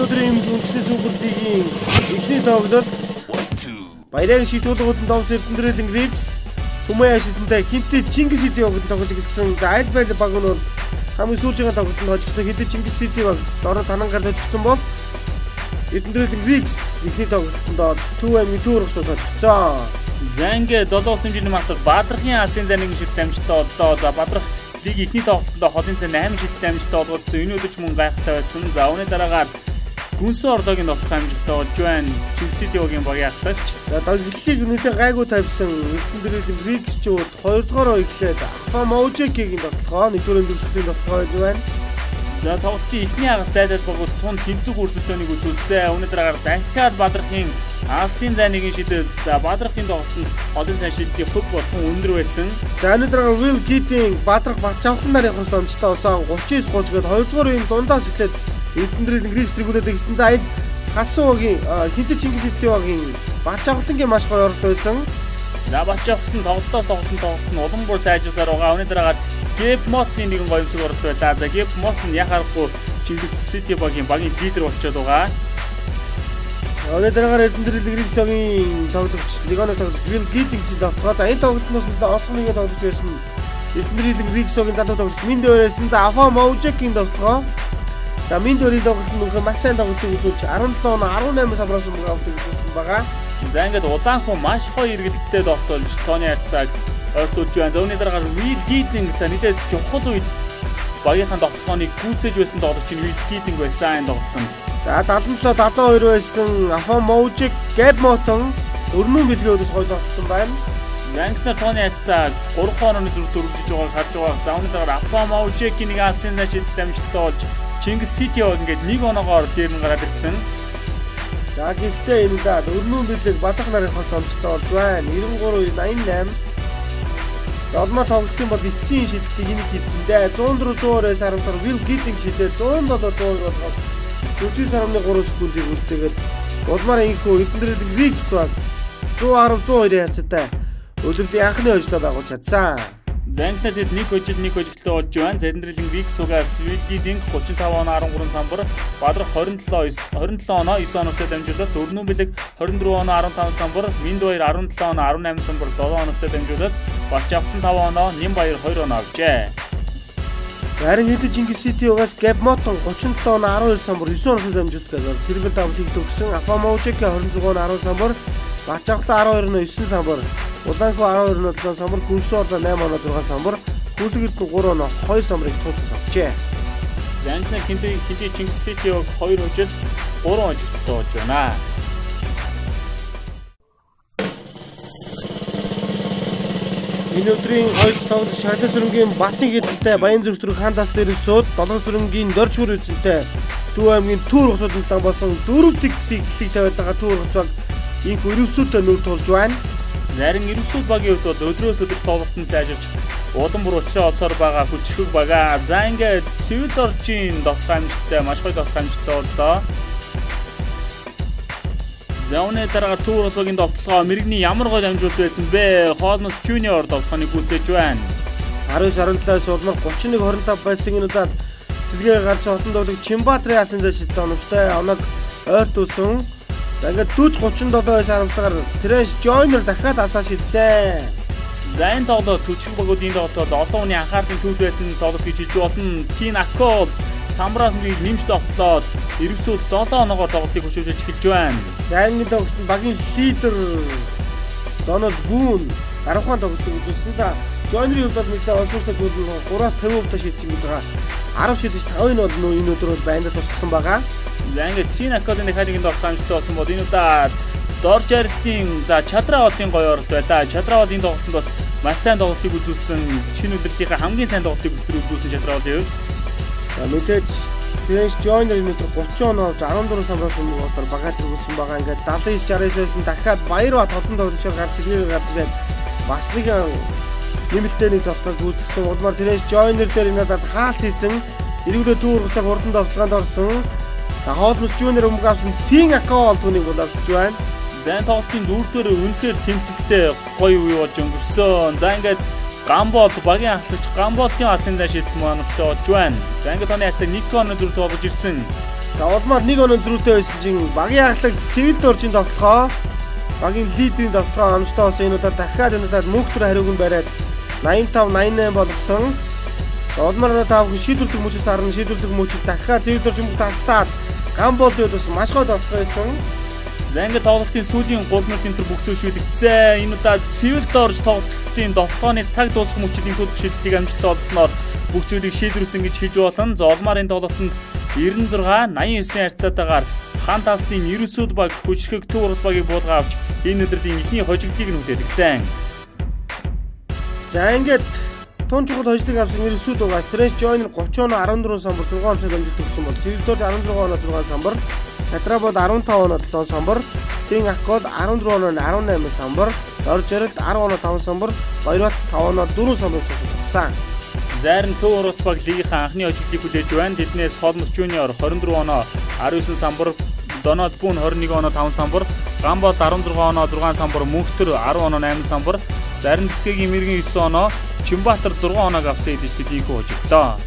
өнөөдрийн үндэсний суперлигийн эхний тоглолт Баярын шийдвэрлэгүүд томс Эрдэнэтрийн Рикс Түмэн ашигтантай хинтээ Чингис Сити тоглолт гэсэн аль байл баг нь хамгийн сүүлчийн тоглолтод хожигдсон хинтээ Чингис Сити баг дороо танангаар хожигдсон бол Эрдэнэтрийн Рикс эхний тоглолтод 2-1 төгсөж хожигдсон. За ингээд 7 сумжийн мастер Бадрахын алсын зан нэгэн шилжилт амжилттай боллоо. За Бадрах лиг эхний тоглолтод холын цай 8 шилжилт амжилттай олгодсон. Энэ өдөр ч мөн гайхалтай байсан. За үүний дараагаар Гүнсэн Ордогийн тоглолт амжилттай болж байна. Чингис Ситигийн багийн ахлагч. За тоглолтыг нэлээд гайгүй тавьсан Эрдэнэтрийн Рикс ч 2 дугаараа эхлээд Афа Моужекигийн тоглолтоо 1-р дөрөвсөлийн тоглолтоо байна. За тоглолтын эхний хагас дайдал богод тун тэнцэг өрсөлдөөнийг үзүүлсэн. Үүний дараагаар дахиад Бадрахын алсын зай нэгэн шидэл. За Бадрахын тоглолтод холын цай шилжилтийн хөв болон өндөр байсан. За энэ дараагаар Will Giding Бадрах Батчавхан нарын хосомжтой усан 39-30 гээд 2 дугаар үеийн дундаас эхлээд Эрдэнэтрийн Рикс тэргүүлээд гисэн. За энэ Хасуугийн хинтээ Чингис Ситигийн Батчавхангийн маш гоё оролт байсан. За Батчавхан тоглолтоос тоглолт нь улам бүр сайжирсаар байгаа. Үүний дараагаар Гэб Мотны нэгэн гоё өмсөг оролт байлаа. За Гэб Мот нь яхахгүй Чингис Сити багийн лидер болчиход байгаа. Үүний дараагаар Эрдэнэтрийн Риксийн тоглогч Лигоны тоглогч Will Giding-ийн тоглолт. За энэ тоглолтноос нэлээд олонхны тоглож байсан. Эрдэнэтрийн Риксийн залуу тоглогч Минд өрөөсөн. За Афа Моужекигийн тоглолт. За Минд өрийн тоглолт нь маш сайн тоглолтыг үзүүлж 17 18 самраас мөнгө авсан байгаа. За ингээд улаан хүн маш гоё эргэлттэй тоглолж тооны харьцааг ойртуулж байна. За үүний дараагаар Will Giding за нэлээд чухал үед багийнхаа тоглолтыг гүйцээж байсан тоглогч нь Will Giding байсан энэ тоглолтод. За 77-72 байсан Афа Моужек Гэб Мотон өрнөн бэлгөөдөөс гоё тоглосон байна. Янгснер тооны харьцааг 3 хонооны зүрх дөрвжиж байгааг харж байгаа. За үүний дараагаар Афа Моужекийн нэг алсын шилжилт амжилттай болж Чингис Сити ингээд 1 оноогоор дээр нь гараад ирсэн. За гэхдээ энэ да өрнөн бэлэг Бадрах нарын хосомжтой болж байна. 93-88. Олмор тоглолтын бол эцсийн шилжилтийг энийг хийцэндээ 104-100-аас харамсаар Will Giding шилээ 107-100 болгоод 49.3 секундыг үлдээгээд улмаар инхүү Эрдэнэтрийн Рикс баг 110-102 харьцаатай өдөрлийн анхны хожлоо байгуулж чадсан. Зангнад нэг хожигдолтой болж байна. Эрдэнэтрийн Рикс угаас Will Giding 35 оноо 13 самбар, Бадрах 27 оноо 9 оноостой дамжуулаад өрнөн бэлэг 24 оноо 15 самбар, Минд баяр 17 оноо 18 самбар 7 оноостой дамжуулаад Батчавхан 5 оноо, Нимбаяр 2 оноо авчээ. Харин хэд Чингис Сити угаас Гэб Мотон 37 оноо 12 самбар 9 оноостой дамжуулт гэдэг тэрбэл давлыг төгсөн. Афа Моужек 26 оноо 10 самбар, Батчавхан 12 оноо 9 самбар, Улаанхуу 12 оноо 7 самбар, Гүнсэн Ордоо 8 оноо 6 самбар, Хүлгэрт 3 оноо 2 самбарыг тулж авчээ. Зангнаа хинтээ Чингис Ситиг 2 хожил 3 хожигдолтой болж байна. Энэ өдрийн хоёр тоглолт Шалын сүрэнгийн Батын хэдэлтэй Баян зүрх төрх хандаас дээр сууд 7 сүрэнгийн Дорж бүр үзэнтэй Төв аймгийн Түүр усууд нэлээд болсон 4 тэгсийг тавиад байгаа Түүр усаг инх өрөвсөдөө нүр тулж байна. Зарим өрөвсөд багийн хувьд бол өдрөөс өдөр тоглолтод сайжирч улам бүр уучраа олсоор байгаа хүчрэг бага. За ингээд Цэвэр Доржийн тоглолт амжилттай маш гоё тоглолт амжилттай боллоо. За үүний дараагаар Түүр ус багийн тоглолтоо мэрэгний ямар гоё амжилт байсан бэ? Холмс Жуниор тоглолтыг гүйцээж байна. 19-17-аас улмаар 31-25 байсан энэ удаад сэлгээ гарч хотон тоглог Чимбатрын алсын зай шилжилт оновчтой оног ойртуулсан. За ингээд 40-37-аас харамсгаар Трэш Жойнер дахиад алсаа шидсэн. За энэ тоглолт төчгөн багуудын тоглолтод олон хүний анхаарлын төвд байсан тоглолт гэж хэлж болно. Тин Акол самраас нэг нэмж тоглолоод эргэцүүд 7 оноогоор тоглолтыг хөшөөж эхэлж байна. За энэ тоглолтод багийн лидер Дональд Бүүн 10 хаан тоглолтыг үзүүлсэн. За Жойнерийн хувьд нэг онцлогтой гол нь 3-50% шийдэж байгаа. 10 шидэж 5 нь бол энэ өдөр бол байндаа тусгасан байгаа. За ингээд Тин Аколын харигийн тоглолт амжилттай болсон бол энэ удаад Дорж Арилтын за Чадраа болын гоё оролт байлаа. Чадраа бол энэ тоглолтод бас маш сайн тоглолтыг үзүүлсэн. Шинэ удирлынхаа хамгийн сайн тоглолтыг үзүүлсэн Чадраа болын хувьд. За мэдээж Трэш Жойнер энэ өдөр 30 оноо 14 самраас өнөөдөр багаад ирүүлсэн байгаа. Ингээд 79-69-ээс дахиад Баярбат хотон тоглолтоор гарч сэргээ гарч ирээд бас нэг нэмэлтээр тоглолтод гүйцэтгсэн. Улмаар Трэш Жойнер дээр энэ удаад хаалт хийсэн. Эргүүлээ Түүр усаг хурдан тоглолтод орсон. За Холмс Жуниор өмнө авсан Тин Акол түүнийг боловч байна. За энэ тоглолтын дөрөвдөр үнэхээр тэмцэлтэй гоё үе болж өнгөрсөн. За ингээд Гамбол багийн ахлагч Гамболын алсын зай шилжилт маань өчтөж болж байна. За ингээд оны хацаа Никон зүрх тоглож ирсэн. За улмаар 1 оноо зөрүүтэй байсан чинь багийн ахлагч Цэвэлд орчин тоглохоо багийн лидерийн тоглохоо амжтай болсон энэ удаа дахиад энэ удаад мөнхтөр хариуг нь бариад 85-88 болгосон. Улмаар таавах шийдвэрлэх мөчөөс харна шийдвэрлэх мөчөд дахиад Цэвэлд орчин бүх тастаад гам болдод бас маш гой тоглох байсан. За ингээд тоглолтын сүүлийн 3 минут энэ төр бүх зүйл шийдэгдсэн. Энэ удаа Цэвэлд орж тоглолтын тоглооны цаг дуусах мөчид энэ төр шийдлийг амжилттай олгосноор бүх зүйлийг шийдвэрлсэн гэж хэлж болно. За улмаар энэ тоглолтод 96-89 харьцаатаагаар Хаан Тасны 90-д баг хүчрхэг Төв Орос багийг буулгаа авч энэ өдрийн ихний хожигдлыг нь хүлээлгэсэн. За ингээд тун чухал хожиглыг авсан 90-д байгаа Стрэш Жойн 30 оноо 14 самбар 6 онцог амжилт өгсөн бол Цэвэлд 16 оноо 6 самбар, Татраа бол 15 оноо 7 самбар, Тэн Аккод 14 оноо 18 самбар, Орж Жаргал 10 оноо 5 самбар, Баярбат 5 оноо 4 самбар туссан. Зарим Төв Орос баг лигийнхаа анхны хожигдлыг хүлээж байна. Тэднээс Холмос Жуниор 24 оноо 19 самбар, Донод Бүүн 21 оноо 5 самбар, Гамбод 16 оноо 6 самбар, Мөнхтөр 10 оноо 8 самбар, Зарим Цэцгийн Мэргийн 9 оноо, Чимбатар 6 оноо авсан эдэж тэдийг хожигдлоо.